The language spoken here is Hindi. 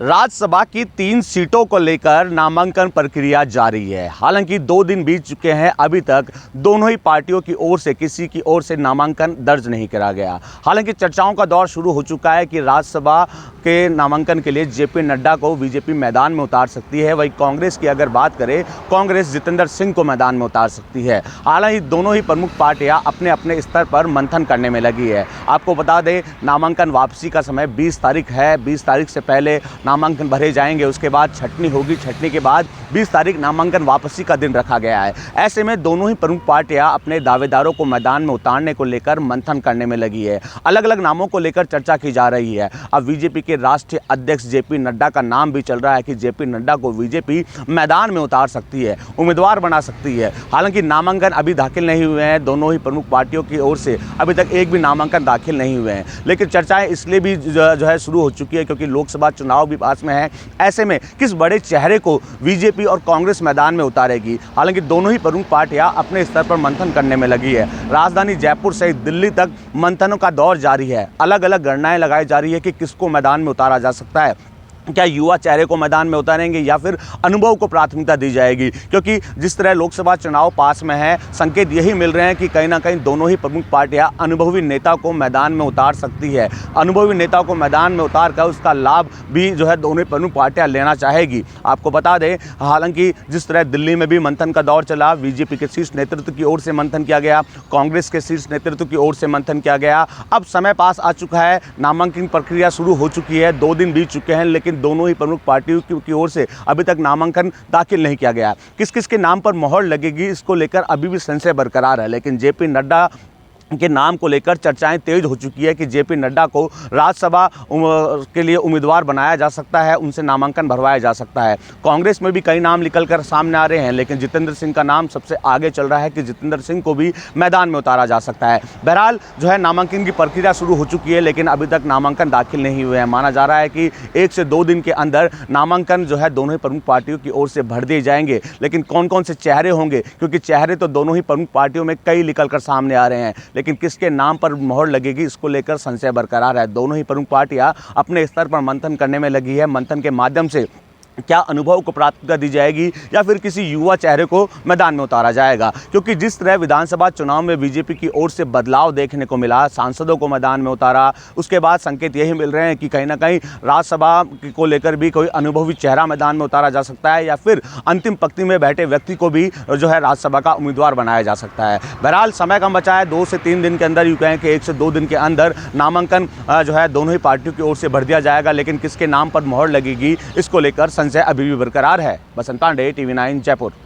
राज्यसभा की 3 सीटों को लेकर नामांकन प्रक्रिया जारी है। हालांकि 2 दिन बीत चुके हैं, अभी तक दोनों ही पार्टियों की ओर से किसी की ओर से नामांकन दर्ज नहीं करा गया। हालांकि चर्चाओं का दौर शुरू हो चुका है कि राज्यसभा के नामांकन के लिए जेपी नड्डा को बीजेपी मैदान में उतार सकती है। वहीं कांग्रेस की अगर बात करें, कांग्रेस जितेंद्र सिंह को मैदान में उतार सकती है। हालांकि दोनों ही प्रमुख पार्टियां अपने अपने स्तर पर मंथन करने में लगी है। आपको बता दें, नामांकन वापसी का समय 20 तारीख है। 20 तारीख से पहले नामांकन भरे जाएंगे, उसके बाद छटनी होगी, छटनी के बाद 20 तारीख नामांकन वापसी का दिन रखा गया है। ऐसे में दोनों ही प्रमुख पार्टियां अपने दावेदारों को मैदान में उतारने को लेकर मंथन करने में लगी है। अलग अलग नामों को लेकर चर्चा की जा रही है। अब बीजेपी के राष्ट्रीय अध्यक्ष जेपी नड्डा का नाम भी चल रहा है कि जेपी नड्डा को बीजेपी मैदान में उतार सकती है, उम्मीदवार बना सकती है। हालांकि नामांकन अभी दाखिल नहीं हुए हैं, दोनों ही प्रमुख पार्टियों की ओर से अभी तक एक भी नामांकन दाखिल नहीं हुए हैं। लेकिन चर्चाएं इसलिए भी जो है शुरू हो चुकी है क्योंकि लोकसभा चुनाव भी पास में है। ऐसे में किस बड़े चेहरे को बीजेपी और कांग्रेस मैदान में उतारेगी? हालांकि दोनों ही प्रमुख पार्टियां अपने स्तर पर मंथन करने में लगी है। राजधानी जयपुर सहित दिल्ली तक मंथनों का दौर जारी है। अलग अलग गणनाएं लगाई जा रही है कि किसको मैदान में उतारा जा सकता है। क्या युवा चेहरे को मैदान में उतारेंगे या फिर अनुभव को प्राथमिकता दी जाएगी? क्योंकि जिस तरह लोकसभा चुनाव पास में है, संकेत यही मिल रहे हैं कि कहीं ना कहीं दोनों ही प्रमुख पार्टियां अनुभवी नेता को मैदान में उतार सकती है। अनुभवी नेता को मैदान में उतार कर उसका लाभ भी जो है दोनों प्रमुख पार्टियां लेना चाहेगी। आपको बता दें, हालांकि जिस तरह दिल्ली में भी मंथन का दौर चला, बीजेपी के शीर्ष नेतृत्व की ओर से मंथन किया गया, कांग्रेस के शीर्ष नेतृत्व की ओर से मंथन किया गया। अब समय पास आ चुका है, नामांकन प्रक्रिया शुरू हो चुकी है। 2 दिन बीत चुके हैं, लेकिन दोनों ही प्रमुख पार्टियों की ओर से अभी तक नामांकन दाखिल नहीं किया गया। किस किस के नाम पर मोहर लगेगी, इसको लेकर अभी भी संशय बरकरार है। लेकिन जेपी नड्डा के नाम को लेकर चर्चाएं तेज हो चुकी है कि जेपी नड्डा को राज्यसभा के लिए उम्मीदवार बनाया जा सकता है, उनसे नामांकन भरवाया जा सकता है। कांग्रेस में भी कई नाम निकलकर सामने आ रहे हैं, लेकिन जितेंद्र सिंह का नाम सबसे आगे चल रहा है कि जितेंद्र सिंह को भी मैदान में उतारा जा सकता है। बहरहाल जो है नामांकन की प्रक्रिया शुरू हो चुकी है, लेकिन अभी तक नामांकन दाखिल नहीं हुए हैं। माना जा रहा है कि 1 से 2 दिन के अंदर नामांकन जो है दोनों ही प्रमुख पार्टियों की ओर से भर दिए जाएंगे। लेकिन कौन कौन से चेहरे होंगे, क्योंकि चेहरे तो दोनों ही प्रमुख पार्टियों में कई निकलकर सामने आ रहे हैं, लेकिन किसके नाम पर मोहर लगेगी, इसको लेकर संशय बरकरार है। दोनों ही प्रमुख पार्टियां अपने स्तर पर मंथन करने में लगी है। मंथन के माध्यम से क्या अनुभव को प्राथमिकता दी जाएगी या फिर किसी युवा चेहरे को मैदान में उतारा जाएगा? क्योंकि जिस तरह विधानसभा चुनाव में बीजेपी की ओर से बदलाव देखने को मिला, सांसदों को मैदान में उतारा, उसके बाद संकेत यही मिल रहे हैं कि कहीं ना कहीं राज्यसभा को लेकर भी कोई अनुभवी चेहरा मैदान में उतारा जा सकता है या फिर अंतिम पंक्ति में बैठे व्यक्ति को भी जो है राज्यसभा का उम्मीदवार बनाया जा सकता है। बहरहाल समय कम बचा है, 2 से 3 दिन के अंदर, यूँ कहें कि 1 से 2 दिन के अंदर नामांकन जो है दोनों ही पार्टियों की ओर से भर दिया जाएगा। लेकिन किसके नाम पर मोहर लगेगी, इसको लेकर संशय अभी भी बरकरार है। बसंत पांडे, TV9 जयपुर।